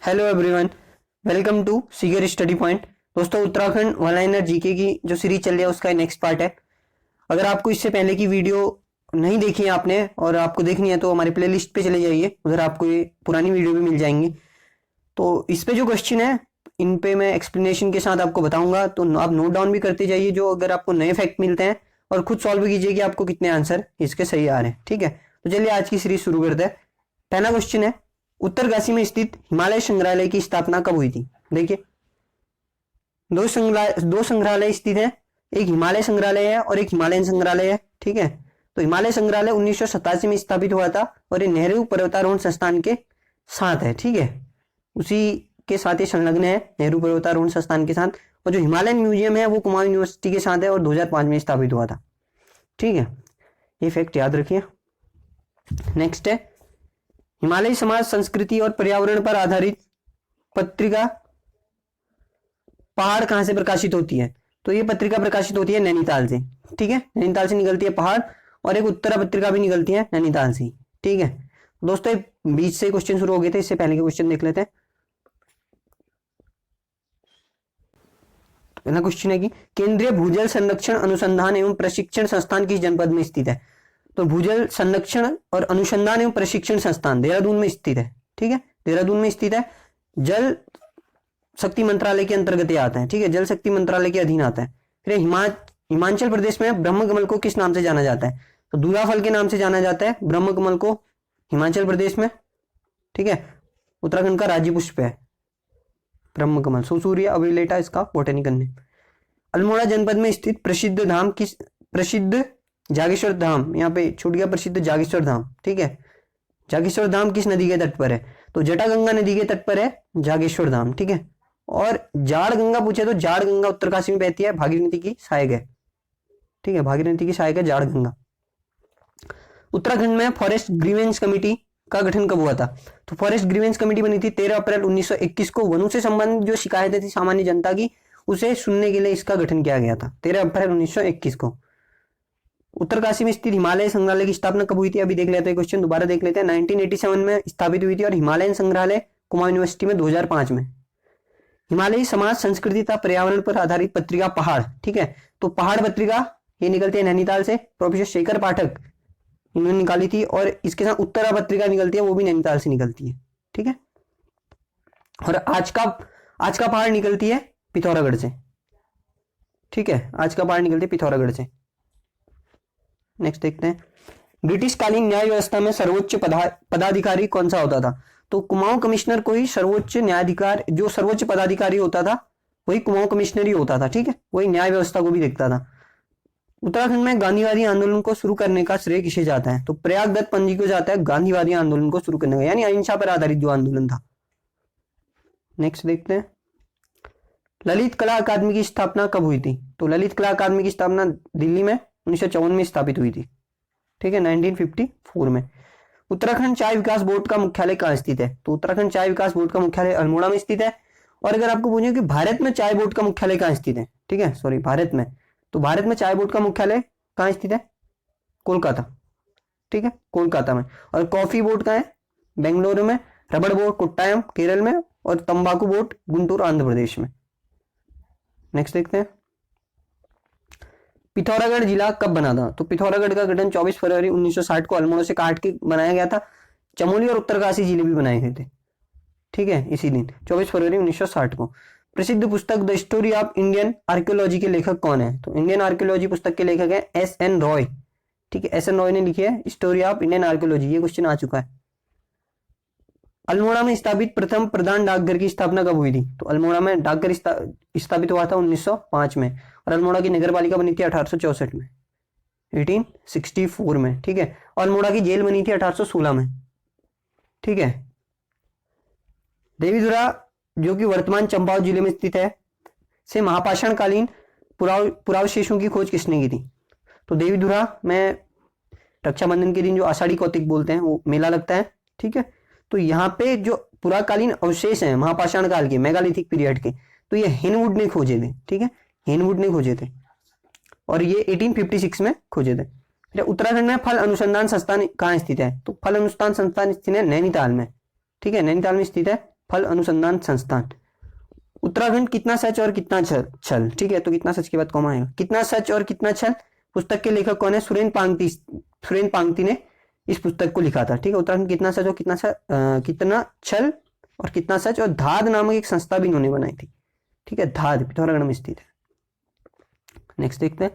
Hello everyone, welcome to सीगर study point. दोस्तों, Uttarakhand one liner GK की जो सीरीज चल रही है उसका नेक्स्ट पार्ट है। अगर आपको इससे पहले की वीडियो नहीं देखी है आपने और आपको देखनी है तो हमारे प्लेलिस्ट पे चले जाइए, उधर आपको ये पुरानी वीडियो भी मिल जाएंगी। तो इस पे जो क्वेश्चन है इन पे मैं एक्सप्लेनेशन के साथ आपको बताऊंगा, तो आप नोट डाउन भी करते जाइए जो अगर आपको नए फैक्ट मिलते हैं, और खुद सॉल्व भी कीजिए कि आपको कितने आंसर इसके सही आ रहे हैं। ठीक है, तो चलिए आज की सीरीज शुरू करते हैं। पहला क्वेश्चन है, उत्तरकाशी में स्थित हिमालय संग्रहालय की स्थापना कब हुई थी? देखिए, दो संग्रहालय स्थित है, एक हिमालय संग्रहालय है और एक हिमालयन संग्रहालय है। ठीक है, तो हिमालय संग्रहालय 1987 में स्थापित हुआ था और ये नेहरू पर्वतारोहण संस्थान के साथ है। ठीक है, उसी के साथ ये संलग्न है, नेहरू पर्वतारोहण संस्थान के साथ। और जो हिमालयन म्यूजियम है वो कुमाऊं यूनिवर्सिटी के साथ है और 2005 में स्थापित हुआ था। ठीक है, ये फैक्ट याद रखिए। नेक्स्ट है, हिमालय समाज, संस्कृति और पर्यावरण पर आधारित पत्रिका पहाड़ कहां से प्रकाशित होती है? तो ये पत्रिका प्रकाशित होती है नैनीताल से। ठीक है, नैनीताल से निकलती है पहाड़, और एक उत्तरा पत्रिका भी निकलती है नैनीताल से। ठीक है दोस्तों, बीच से क्वेश्चन शुरू हो गए थे, इससे पहले के क्वेश्चन देख लेते हैं। पहला क्वेश्चन है कि केंद्रीय भूजल संरक्षण अनुसंधान एवं प्रशिक्षण संस्थान किस जनपद में स्थित है? तो भूजल संरक्षण और अनुसंधान एवं प्रशिक्षण संस्थान देहरादून में स्थित है। ठीक है, देहरादून में स्थित है। जल शक्ति मंत्रालय के अंतर्गत आता है। ठीक है, जल शक्ति मंत्रालय के अधीन आता है। फिर हिमाचल प्रदेश में ब्रह्म कमल को किस नाम से जाना जाता है? तो दूल्हा फल के नाम से जाना जाता है ब्रह्म कमल को हिमाचल प्रदेश में। ठीक है, उत्तराखंड का राज्य पुष्प है ब्रह्म कमल। सुसूर्य अविलेटा इसका बोटेनिकल नेम। अल्मोड़ा जनपद में स्थित प्रसिद्ध धाम किस प्रसिद्ध जागेश्वर धाम, यहाँ पे छूट गया, प्रसिद्ध जागेश्वर धाम। ठीक है, जागेश्वर धाम किस नदी के तट पर है? तो जटागंगा नदी के तट पर है जागेश्वर धाम। ठीक है, और जाड़ गंगा पूछे तो जाड़ गंगा उत्तरकाशी में बहती है, भागीरथी की सहायक है। ठीक है, भागीरथी की सहायक है जाड़ गंगा। उत्तराखंड में फॉरेस्ट ग्रीवेंस कमेटी का गठन कब हुआ था? तो फॉरेस्ट ग्रीवेंस कमेटी बनी थी 13 अप्रैल 1921 को। वनों से संबंधित जो शिकायतें थी सामान्य जनता की, उसे सुनने के लिए इसका गठन किया गया था 13 अप्रैल 1921 को। उत्तरकाशी में स्थित हिमालय संग्रहालय की स्थापना कब हुई थी? अभी देख लेते हैं, क्वेश्चन दोबारा देख लेते हैं। 1987 में स्थापित हुई थी और हिमालयन संग्रहालय कुमाऊं यूनिवर्सिटी में 2005 में। हिमालयी समाज, संस्कृति तथा पर्यावरण पर आधारित पत्रिका पहाड़। ठीक है, तो पहाड़ पत्रिका ये निकलती है नैनीताल से, प्रोफेसर शेखर पाठक इन्होंने निकाली थी। और इसके साथ उत्तरा पत्रिका निकलती है, वो भी नैनीताल से निकलती है। ठीक है, और आज का पहाड़ निकलती है पिथौरागढ़ से। ठीक है, आज का पहाड़ निकलती है पिथौरागढ़ से। नेक्स्ट देखते हैं, ब्रिटिश कालीन न्याय व्यवस्था में सर्वोच्च पदाधिकारी कौन सा होता था? तो कुमाऊं कमिश्नर को ही सर्वोच्च न्यायाधिकार, जो सर्वोच्च पदाधिकारी होता था वही कुमाऊं कमिश्नर ही होता था। ठीक है, वही न्याय व्यवस्था को भी देखता था। उत्तराखंड में गांधीवादी आंदोलन को शुरू करने का श्रेय किसे जाता है? तो प्रयाग दत्त पंजी को जाता है गांधीवादी आंदोलन को शुरू करने का, यानी अहिंसा पर आधारित जो आंदोलन था। नेक्स्ट देखते हैं, ललित कला अकादमी की स्थापना कब हुई थी? तो ललित कला अकादमी की स्थापना दिल्ली में 1954 में स्थापित हुई थी। ठीक है, 1954 में। उत्तराखंड चाय विकास बोर्ड का मुख्यालय कहाँ स्थित है? तो उत्तराखंड चाय विकास बोर्ड का मुख्यालय अल्मोड़ा में स्थित है। और अगर आपको पूछे कि भारत में चाय बोर्ड का मुख्यालय कहाँ स्थित है, ठीक है, सॉरी, भारत में, तो भारत में चाय बोर्ड का मुख्यालय कहाँ स्थित है? कोलकाता। ठीक है, कोलकाता में। और कॉफी बोर्ड कहाँ है? बेंगलुरु में। रबड़ बोर्ड कोट्टायम केरल में, और तंबाकू बोर्ड गुंटूर आंध्र प्रदेश में। नेक्स्ट देखते हैं, पिथौरागढ़ जिला कब बना था? तो पिथौरागढ़ का गठन 24 फरवरी 1960 को अल्मोड़ा से काट के बनाया गया था। चमोली और उत्तरकाशी जिले भी बनाए गए थे। ठीक है, इसी दिन 24 फरवरी 1960 को। प्रसिद्ध पुस्तक the story of Indian archaeology के लेखक कौन है? तो इंडियन आर्कियोलॉजी पुस्तक के लेखक है S.N. रॉय। ठीक है, S.N. रॉय ने लिखी है स्टोरी ऑफ इंडियन आर्कियोलॉजी। ये क्वेश्चन आ चुका है। अल्मोड़ा में स्थापित प्रथम प्रधान डाकघर की स्थापना कब हुई थी? तो अल्मोड़ा में डाकघर स्थापित हुआ था 1905 में, और अल्मोड़ा की नगर पालिका बनी थी 1864 में, 1864 में। ठीक है, और अल्मोड़ा की जेल बनी थी 1816 में। ठीक है, देवीधुरा जो कि वर्तमान चंपावत जिले में स्थित है, से महापाषाण कालीन पुरावशेषों की खोज किसने की थी? तो देवीधुरा में रक्षाबंधन के दिन जो आषाढ़ी कौतिक बोलते हैं वो मेला लगता है। ठीक है, तो यहाँ पे जो पुराकालीन अवशेष हैं महापाषाण काल के, मेगालिथिक पीरियड के, तो ये हेनवुड ने खोजे थे। ठीक है, हेनवुड ने खोजे थे, और ये 1856 में खोजे थे। उत्तराखंड में फल अनुसंधान संस्थान कहाँ स्थित है? तो फल अनुसंधान संस्थान स्थित है नैनीताल में। ठीक है, नैनीताल में स्थित है फल अनुसंधान संस्थान। उत्तराखंड कितना सच और कितना छल, ठीक है, तो कितना सच के बाद कॉमा आएगा। कितना सच और कितना छल पुस्तक के लेखक कौन है? सुरेंद्र पांगती ने इस पुस्तक को लिखा था, ठीक है। उत्तराखंड कितना सच और कितना छल और कितना सच, और धाद नामक एक संस्था भी इन्होंने बनाई थी, ठीक है, धाद पिथौरागढ़ में स्थित है। नेक्स्ट देखते हैं,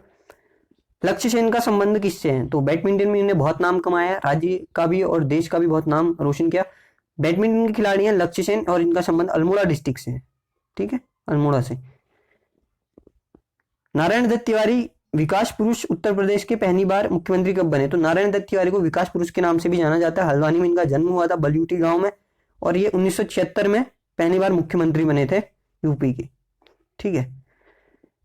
लक्ष्य सेन का संबंध किससे है? तो बैडमिंटन में इन्होंने बहुत नाम कमाया, राज्य का भी और देश का भी बहुत नाम रोशन किया। बैडमिंटन के खिलाड़ी हैं लक्ष्य सेन और इनका संबंध अल्मोड़ा डिस्ट्रिक्ट से है, ठीक है, अल्मोड़ा से। नारायण दत्त तिवारी विकास पुरुष उत्तर प्रदेश के पहली बार मुख्यमंत्री कब बने? तो नारायण दत्त तिवारी को विकास पुरुष के नाम से भी जाना जाता है। हल्द्वानी में इनका जन्म हुआ था, बलूटी गांव में, और ये 1976 में पहली बार मुख्यमंत्री बने थे यूपी के, ठीक है।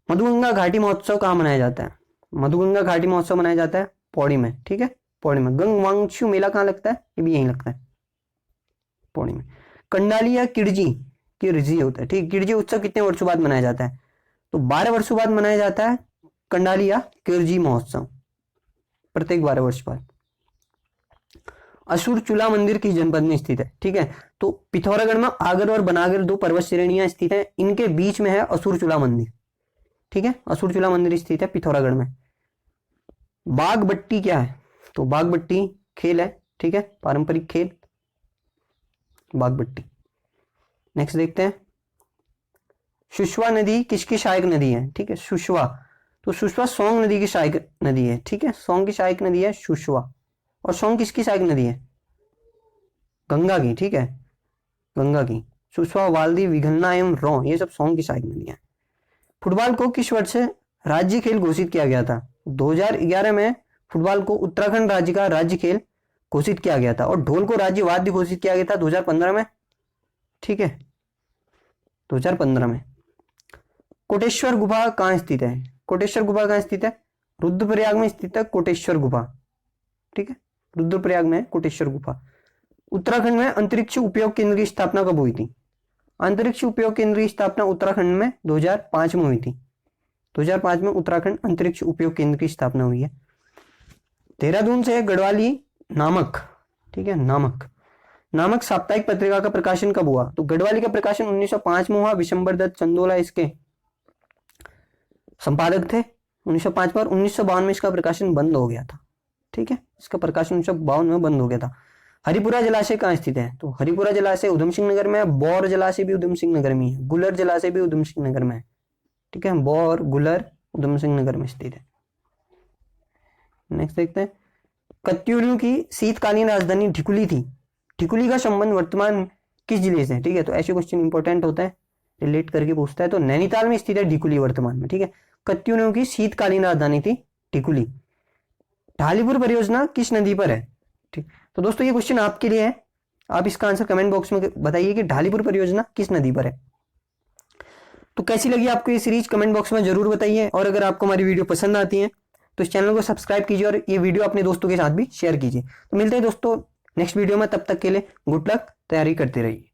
मधुगंगा घाटी महोत्सव कहाँ मनाया जाता है? मधुगंगा घाटी महोत्सव मनाया जाता है पौड़ी में, ठीक है, पौड़ी में। गंगवांगचू मेला कहाँ लगता है? ये भी यहीं लगता है, पौड़ी में। कंडाली या किरजी होता है, ठीक। किरजी उत्सव कितने वर्षों बाद मनाया जाता है? तो 12 वर्षों बाद मनाया जाता है कंडाली या किरजी महोत्सव, प्रत्येक 12 वर्ष बाद। असुर चूला मंदिर किस जनपद में स्थित है? ठीक है, तो पिथौरागढ़ में आगर और बनागर 2 पर्वत श्रेणियां स्थित हैं, इनके बीच में है असुर चूला मंदिर, ठीक है। असुर चूला मंदिर स्थित है पिथौरागढ़ में। बागबट्टी क्या है? तो बागबट्टी खेल है, ठीक है, पारंपरिक खेल बागबट्टी। नेक्स्ट देखते हैं, सुषवा नदी किसकी सहायक नदी है? ठीक है, सुषवा, तो सुषवा सोंग नदी की सहायक नदी है, ठीक है, सोंग की सहायक नदी है सुषवा। और सोंग किसकी सहायक नदी है? गंगा की, ठीक है, गंगा की। सुषवा, वाल्दी, विघलना एवं रो, ये सब सोंग की सहायक नदी है। फुटबॉल को किस वर्ष से राज्य खेल घोषित किया गया था? 2011 में फुटबॉल को उत्तराखंड राज्य का राज्य खेल घोषित किया गया था, और ढोल को राज्य वाद्य घोषित किया गया था 2015 में, ठीक है, 2015 में। कोटेश्वर गुफा कहाँ स्थित है? कोटेश्वर गुफा कहाँ स्थित है? रुद्रप्रयाग में स्थित है कोटेश्वर गुफा, ठीक है, रुद्रप्रयाग में कोटेश्वर गुफा। उत्तराखंड में अंतरिक्ष उपयोग केंद्र की स्थापना कब हुई थी? अंतरिक्ष उपयोग केंद्र की स्थापना उत्तराखंड में 2005 में हुई थी। 2005 में उत्तराखंड अंतरिक्ष उपयोग केंद्र की स्थापना हुई है। देहरादून से गढ़वाली नामक, ठीक है, नामक साप्ताहिक पत्रिका का प्रकाशन कब हुआ? तो गढ़वाली का प्रकाशन 1905 में हुआ। विशंबर दत्त चंदोला इसके संपादक थे 1905 में, और 1952 में इसका प्रकाशन बंद हो गया था, ठीक है, इसका प्रकाशन 1952 में बंद हो गया था। हरिपुरा जलाशय कहाँ स्थित है? तो हरिपुरा जलाशय उधम सिंह नगर में है। बौर जलाशय भी उधम सिंह नगर में है। गुलर जलाशय भी उधम सिंह नगर में है, ठीक है, बौर, गुलर उधम सिंह नगर में स्थित है। नेक्स्ट देखते हैं, कत्यूरियों की शीतकालीन राजधानी ढिकुली थी। ढिकुली का संबंध वर्तमान किस जिले से? ठीक है, तो ऐसे क्वेश्चन इंपॉर्टेंट होता है, रिलेट करके पूछता है। तो नैनीताल में स्थित है ढिकुली वर्तमान में, ठीक है। कत्यूरियों की शीतकालीन राजधानी थी ढिकुली। ढालीपुर परियोजना किस नदी पर है? ठीक, तो दोस्तों ये क्वेश्चन आपके लिए है, आप इसका आंसर कमेंट बॉक्स में बताइए कि ढालीपुर परियोजना किस नदी पर है। तो कैसी लगी आपको ये सीरीज कमेंट बॉक्स में जरूर बताइए, और अगर आपको हमारी वीडियो पसंद आती है तो इस चैनल को सब्सक्राइब कीजिए और ये वीडियो अपने दोस्तों के साथ भी शेयर कीजिए। तो मिलते हैं दोस्तों नेक्स्ट वीडियो में, तब तक के लिए गुड लक, तैयारी करते रहिए।